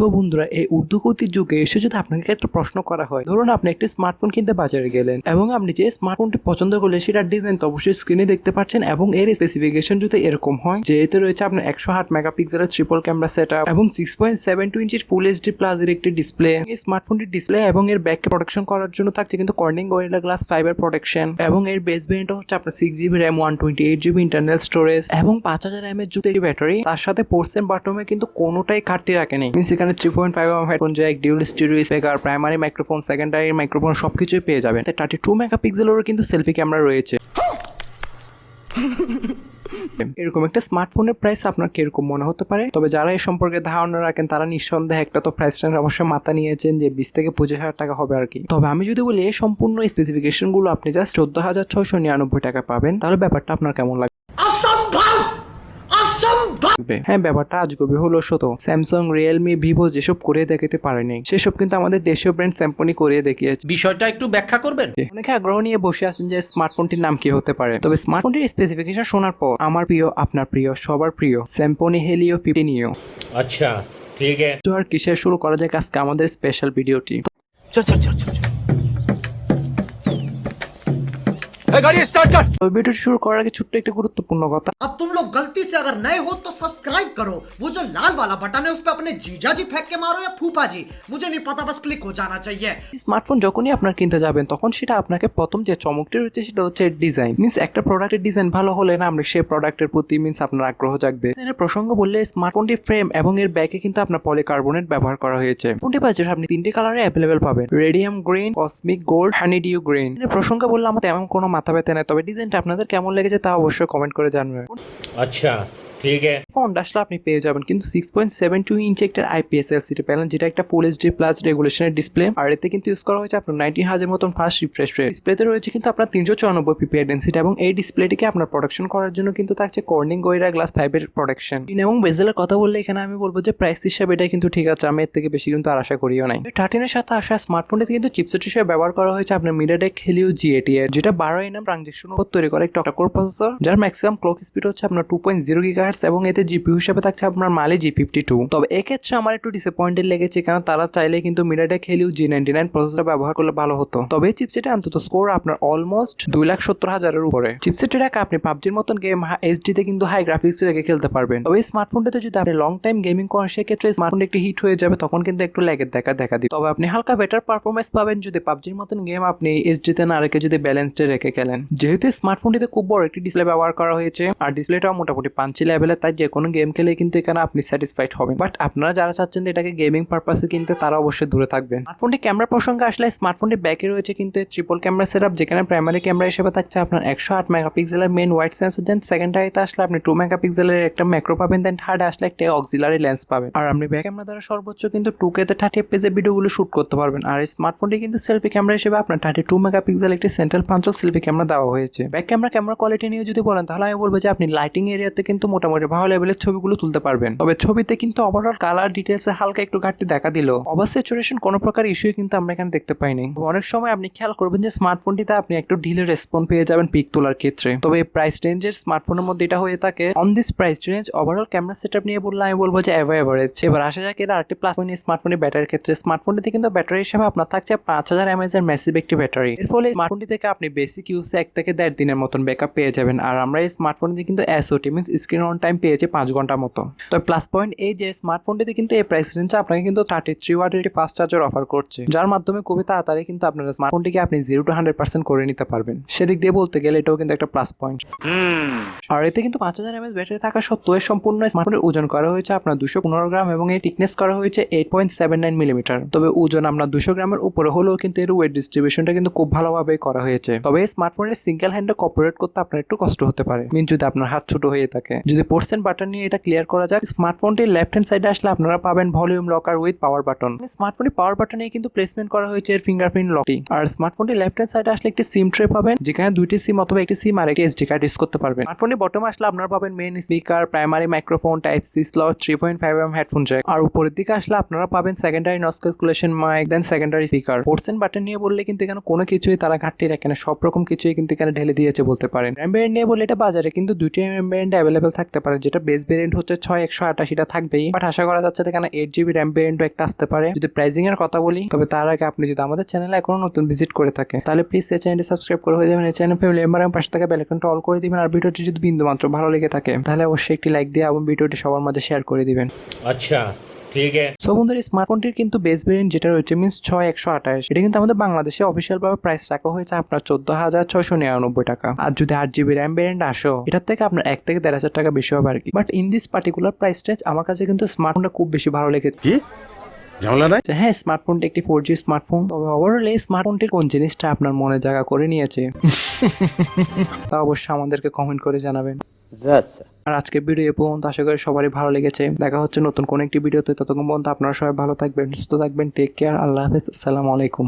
So বন্ধুরা, এই ঊর্ধ্বগতির যুগে এসে যদি আপনাকে একটা প্রশ্ন করা হয়, ধরুন আপনি একটি স্মার্টফোন কিনতে বাজারে গেলেন এবং আপনি যে স্মার্টফোনটি পছন্দ করলে সেটার ডিজাইন তো অবশ্যই স্ক্রিনে দেখতে পাচ্ছেন এবং এর স্পেসিফিকেশন যদি এরকম হয় যে এতে রয়েছে আপনার 108 মেগাপিক্সেলের ট্রিপল ক্যামেরা সেটআপ এবং 6.72 ইঞ্চির ফুল এইচডি প্লাস এর একটি ডিসপ্লে। এই স্মার্টফোনটির ডিসপ্লে এবং এর ব্যাককে প্রোটেকশন করার জন্য থাকছে কিন্তু কর্নিং গরিলা গ্লাস 5 এর প্রোটেকশন এবং এর বেস ভেরিয়েন্ট হচ্ছে আপনার 6GB RAM 128GB internal storage এবং 5000 mAh জুতের ব্যাটারি। তার সাথে পোর্টস এন্ড বাটমে কিন্তু কোনোটাই ঘাটতি রাখেনি। মিন্স এখানে 3.5mm headphone Jack, ডিউয়াল stereo speaker, primary microphone, secondary microphone সবকিছুই পেয়ে যাবেন। 32 মেগাপিক্সেলেরও কিন্তু সেলফি ক্যামেরা রয়েছে। এরকম একটা স্মার্টফোনের প্রাইস আপনার কিরকম মনে হতে পারে? তবে যারা এই সম্পর্কে ধারণা রাখেন তারা নিঃসন্দেহে একটা তো প্রাইস রেঞ্জ অবশ্যই মাথা নিয়েছেন যে 20 থেকে 25,000 টাকা হবে আর কি। তবে আমি যদি বলি এই সম্পূর্ণ স্পেসিফিকেশন গুলো আপনি জাস্ট 14,699 টাকা পাবেন, তাহলে ব্যাপারটা আপনার কেমন লাগে? হ্যাঁ, ব্যাপারটা আজগবি হলো সত্য। স্যামসাং, রিয়েলমি, ভিভো যেসব করে দেখাতে পারেনি সেসব কিন্তু আমাদের দেশীয় ব্র্যান্ড স্যামসং করে দেখিয়েছে। বিষয়টা একটু ব্যাখ্যা করবেন? অনেকে আগ্রহ নিয়ে বসে আছেন যে স্মার্টফোনটির নাম কি হতে পারে। তবে স্মার্টফোনটির স্পেসিফিকেশন শোনার পর আমার প্রিয়, আপনার প্রিয়, সবার প্রিয় স্যামসং হেলিও 50 নিও। আচ্ছা ঠিক আছে, তো আর কিসের শুরু করা যাক আজকে আমাদের স্পেশাল ভিডিওটি। চল চল চল চল गाड़ी स्टार्ट कर। ভিডিওটি শুরু করার আগে ছোট্ট একটা গুরুত্বপূর্ণ কথা। अब तुम लोग गलती से अगर नए हो तो सब्सक्राइब करो, वो जो लाल वाला बटन है उस पे अपने जीजा जी फेंक के मारो या फूफा जी, मुझे नहीं पता, बस क्लिक हो जाना चाहिए। স্মার্টফোন যখনই আপনার কিনতে যাবেন তখন সেটা আপনাকে প্রথম যে চমকটি রয়েছে সেটা হচ্ছে ডিজাইন। মিন্স একটা প্রোডাক্টের ডিজাইন ভালো হলে না আমরা সেই প্রোডাক্টের প্রতি মিন্স আপনার আগ্রহ জাগবে। এর প্রসঙ্গ বললে স্মার্টফোনটি ফ্রেম এবং এর ব্যাকে কিন্তু আপনার পলিকার্বনেট ব্যবহার করা হয়েছে। ফোনটি বাজারে আপনি 3টে কালারে অ্যাভেলেবেল পাবেন, radium green, cosmic gold, honeydew green. এর প্রসঙ্গ বললে আমার তেমন কোনো মাথা ব্যথা নেই, তবে ডিজাইনটা আপনাদের কেমন লেগেছে তা অবশ্যই কমেন্ট করে জানাবেন। अच्छा ठीक है। ফোনটা আসলে আপনি পেয়ে যাবেন কিন্তু 6.72 ইঞ্চি একটা IPS LCD প্যানেল, যেটা একটা ফুল এইচডি প্লাস রেগুলেশনের ডিসপ্লে। আর এতে কিন্তু ইউজ করা হয়েছে আপনার 19,000 মতন ফাস্ট রিফ্রেশ রেট। ডিসপ্লেতে রয়েছে কিন্তু আপনার 394 PPI ডেনসিটি এবং এই ডিসপ্লেটিকে আপনার প্রোটেকশন করার জন্য কিন্তু থাকছে কর্নিং গরিলা গ্লাস 5 এর প্রোটেকশন। এবং বেজেলের কথা বললে এখানে আমি বলবো যে প্রাইস হিসাবে এটা কিন্তু ঠিক আছে, আমি এর থেকে বেশি কিন্তু আর আশা করিও নাই। 13 এর সাথে আসা স্মার্টফোনটিতে কিন্তু চিপসেট হিসেবে ব্যবহার করা হয়েছে আপনার MediaTek Helio G80 এর, যেটা 12nm ট্রানজিশন তৈরি করে একটা অক্টা কোর প্রসেসর, যার ম্যাক্সিমাম ক্লক স্পিড হচ্ছে আপনার 2.0 GHz এবং এতে জিপিইউ হিসেবে থাকছে আপনার Mali G52। তবে এক্ষেত্রে আমার একটু ডিসঅ্যাপয়েন্টেড লেগেছে, কারণ তারা চাইলে কিন্তু MediaTek Helio G99 প্রসেসর ব্যবহার করলে ভালো হতো। তবে এই চিপসেটে অন্তত স্কোর আপনার অলমোস্ট 2,70,000 এর উপরে। চিপসেটের একা আপনি পাবজির মতন গেম এইচডিতে কিন্তু হাই গ্রাফিক্স রেখে খেলতে পারবেন। তবে এই স্মার্টফোনটাতে যদি আপনি লং টাইম গেমিং করেন সেক্ষেত্রে স্মার্টফোনটা একটু হিট হয়ে যাবে, তখন কিন্তু একটু ল্যাগের দেখা দিবে। তবে আপনি হালকা বেটার পারফরমেন্স পাবেন যদি পাবজির মতন গেম আপনি এইচডিতে না রেখে যদি ব্যালেন্সডে রেখে খেলেন। যেহেতু স্মার্টফোনটিতে খুব বড় একটি ডিসপ্লে ব্যবহার করা হয়েছে আর ডিসপ্লেটাও মোটামুটি পাঞ্চি লেভেলের, তাই যে কোনো গেম খেলে কিন্তু এখানে আপনি স্যাটিসফাইড হবেন। বাট আপনারা যারা চাচ্ছেন এটাকে গেমিং পারপাসে কিনতে তারা অবশ্যই দূরে থাকবেন। স্মার্টফোনটি ক্যামেরা প্রসঙ্গে আসলে স্মার্টফোনটি ব্যাকে রয়েছে কিন্তু ট্রিপল ক্যামেরা সেটআপ, যেখানে প্রাইমারি ক্যামেরা হিসেবে থাকছে আপনার 108 মেগাপিক্সেলের মেইন ওয়াইড সেন্সর, দেন সেকেন্ডারিতে আসলে আপনি 2 মেগাপিক্সেলের একটা ম্যাক্রো পাবেন, দেন থার্ডে আসলে একটা অক্সিলারি লেন্স পাবেন। আর আপনি ব্যাক ক্যামেরা দ্বারা সর্বোচ্চ কিন্তু 2K তে 30fps এর ভিডিওগুলো শুট করতে পারবেন। আর এই স্মার্টফোনটি কিন্তু সেলফি ক্যামেরা হিসেবে আপনার 32 মেগাপিক্সেল একটি সেন্ট্রাল পাঞ্চল সেলফি ক্যামেরা দেওয়া হয়েছে। ব্যাক ক্যামেরা কোয়ালিটি নিয়ে যদি বলেন তাহলে আমি বলবো যে আপনি লাইটিং এরিয়াতে কিন্তু মোটামুটি ভালো লেভেলের ছবিগুলো তুলতে পারবেন। তবে ছবিতে কিন্তু ওভারঅল কালার ডিটেলসে হালকা একটু ঘাটতি দেখা দিল। ওভার স্যাচুরেশন কোনো প্রকার ইস্যু কিন্তু আমরা এখানে দেখতে পাইনি। অনেক সময় আপনি খেয়াল করবেন যে স্মার্টফোনটিতে আপনি একটু ঢিলে রেসপন্স পেয়ে যাবেন পিক তোলার ক্ষেত্রে। তবে এই প্রাইস রেঞ্জের স্মার্টফোনের মধ্যে এটা হয়ে থাকে। On this price range overall camera setup নিয়ে বললে আমি বলবো যে এভারেজ। এবার আসা যাক এর আরেকটি প্লাস পয়েন্ট স্মার্টফোনের ব্যাটারির ক্ষেত্রে। স্মার্টফোনটিতে কিন্তু ব্যাটারি হিসেবে আপনার থাকছে 5000 mAh এর ম্যাসিভ একটি ব্যাটারি। এর ফলে স্মার্টফোনটি থেকে আপনি বেসিক ইউজে 1 থেকে 1.5 দিনের মতন ব্যাকআপ পেয়ে যাবেন। আর আমরা এই স্মার্টফোনটিতে কিন্তু SOT means screen on time পেয়েছে 5 ঘন্টার মতো। তবে প্লাস পয়েন্ট এই যে স্মার্টফোনটিতে কিন্তু এই প্রাইস রেঞ্জে আপনাকে কিন্তু 33 ওয়াটের একটি ফাস্ট চার্জার অফার করছে, যার মাধ্যমে খুবই তাড়াতাড়ি কিন্তু আপনার স্মার্টফোনটিকে আপনি 0 to 100% করে নিতে পারবেন। সেদিক দিয়ে বলতে গেলে এটাও কিন্তু একটা প্লাস পয়েন্ট। আর এতে কিন্তু 5000 mAh ব্যাটারি থাকা সত্ত্বেও সম্পূর্ণ স্মার্টফোনের ওজন করা হয়েছে আপনার 215 গ্রাম এবং এর থিকনেস করা হয়েছে 8.79 মিলিমিটার। তবে ওজন আমরা 200 গ্রামের উপরে হলেও কিন্তু এর ওয়েট ডিস্ট্রিবিউশনটা কিন্তু খুব ভালোভাবে করা হয়েছে। তবে এই স্মার্টফোনের সিঙ্গেল হ্যান্ডে অপারেট করতে আপনার একটু কষ্ট হতে পারে, মিন যদি আপনার হাত ছোট হয়ে থাকে। যদি পোর্টস বাটন নিয়ে এটা ক্লিয়ার করা যায়, স্মার্টফোনটির লেফট হ্যান্ড সাইডে আসলে আপনারা পাবেন volume locker with power button. স্মার্টফোনের পাওয়ার বাটনে কিন্তু প্লেসমেন্ট করা হয়েছে এর ফিঙ্গারপ্রিন্ট লকটি। আর স্মার্টফোনটির লেফট হ্যান্ড সাইডে আসলে একটি সিম ট্রে পাবেন, যেখানে 2টি সিম অথবা একটি সিম আর একটি এসডি কার্ড ইউজ করতে পারবেন। স্মার্টফোনের বটমে আসলে আপনারা পাবেন main speaker, primary microphone, type C slot, 3.5mm headphone jack. আর উপরের দিকে আসলে আপনারা পাবেন secondary noise calculation mic, then secondary speaker. Ports and button নিয়ে বললে কিন্তু এখানে কোনো কিছুই তারা ঘাটতি রাখে না, সব রকম কিছুই কিন্তু এখানে ঢেলে দিয়েছে বলতে পারেন। RAM ভ্যারিয়েন্ট নিয়ে বললে এটা বাজারে কিন্তু 2টি RAM ভ্যারিয়েন্ট অ্যাভেলেবল থাকে, থাকতে পারে, যেটা বেস ভেরিয়েন্ট হচ্ছে 6128 থাকবেই, বাট আশা করা যাচ্ছে এখানে 8GB র্যাম ভেরিয়েন্টও একটা আসতে পারে। যদি প্রাইসিং এর কথা বলি, তবে তার আগে আপনি যদি আমাদের চ্যানেলে এখনো নতুন ভিজিট করে থাকে তাহলে প্লিজ এই চ্যানেলটি সাবস্ক্রাইব করে হয়ে যাবেন, এই চ্যানেল ফ্যামিলি মেম্বার এবং পাশে থাকা বেল আইকনটা অল করে দিবেন। আর ভিডিওটি যদি বিন্দু মাত্র ভালো লেগে থাকে তাহলে অবশ্যই একটি লাইক দিয়ে এবং ভিডিওটি সবার মাঝে শেয়ার করে দিবেন। अच्छा ठीक है। সো বন্ধুরা, স্মার্টফোনটির কিন্তু বেস ভেরিয়েন্ট যেটা রয়েছে মিনস 6128, এটা কিন্তু আমাদের বাংলাদেশে অফিসিয়াল ভাবে প্রাইস রাখা হয়েছে আপনার 14,699 টাকা। আর যদি 8GB র্যাম ভেরিয়েন্ট আসো, এটার থেকে আপনার 1 থেকে 1,500 টাকা বেশি হবে আর কি। But in this particular price range আমার কাছে কিন্তু স্মার্টফোনটা খুব বেশি ভালো লেগেছে। হ্যাঁ, স্মার্টফোনটি একটি 4G স্মার্টফোন, তবে ওভারঅল এই স্মার্টফোনটির কোন জিনিসটা আপনার মনে জায়গা করে নিয়েছে তা অবশ্যই আমাদেরকে কমেন্ট করে জানাবেন। আর আজকে ভিডিও এ পর্যন্ত, আশা করি সবারই ভালো লেগেছে। দেখা হচ্ছে নতুন কোন একটি ভিডিওতে, ততক্ষণ পর্যন্ত আপনারা সবাই ভালো থাকবেন, সুস্থ থাকবেন, টেক কেয়ার, আল্লাহ হাফেজ, আসসালামু আলাইকুম।